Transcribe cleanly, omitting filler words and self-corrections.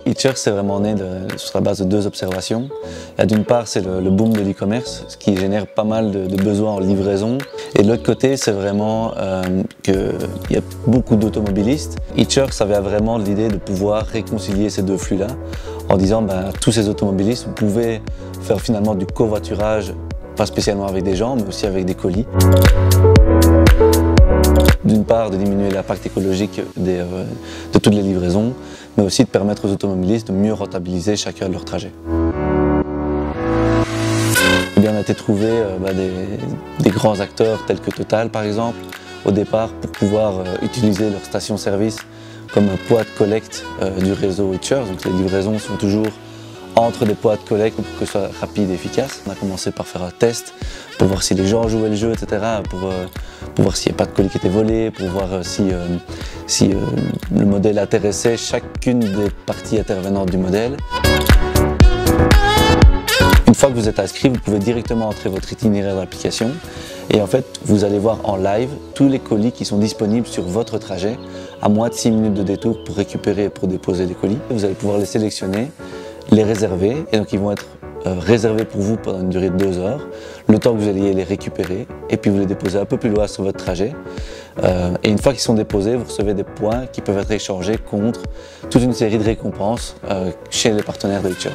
Itchers, c'est vraiment né sur la base de deux observations. D'une part, c'est le boom de l'e-commerce, ce qui génère pas mal de besoins en livraison. Et de l'autre côté, c'est vraiment qu'il y a beaucoup d'automobilistes. Itchers avait vraiment l'idée de pouvoir réconcilier ces deux flux-là en disant à tous ces automobilistes, vous pouvez faire finalement du covoiturage, pas spécialement avec des gens, mais aussi avec des colis. D'une part, de diminuer l'impact écologique de toutes les livraisons, mais aussi de permettre aux automobilistes de mieux rentabiliser chacun de leur trajet. On a été trouver des grands acteurs tels que Total par exemple, au départ pour pouvoir utiliser leur station-service comme un point de collecte du réseau Itchers. Donc les livraisons sont toujours entre des points de collecte pour que ce soit rapide et efficace. On a commencé par faire un test pour voir si les gens jouaient le jeu, etc. Pour voir s'il n'y a pas de colis qui étaient volés, pour voir si le modèle intéressait chacune des parties intervenantes du modèle. Une fois que vous êtes inscrit, vous pouvez directement entrer votre itinéraire d'application et en fait, vous allez voir en live tous les colis qui sont disponibles sur votre trajet à moins de 6 minutes de détour pour récupérer et pour déposer les colis. Vous allez pouvoir les sélectionner, les réserver et donc ils vont être réservés pour vous pendant une durée de 2 heures, le temps que vous alliez les récupérer et puis vous les déposez un peu plus loin sur votre trajet. Et une fois qu'ils sont déposés, vous recevez des points qui peuvent être échangés contre toute une série de récompenses chez les partenaires de Itchers.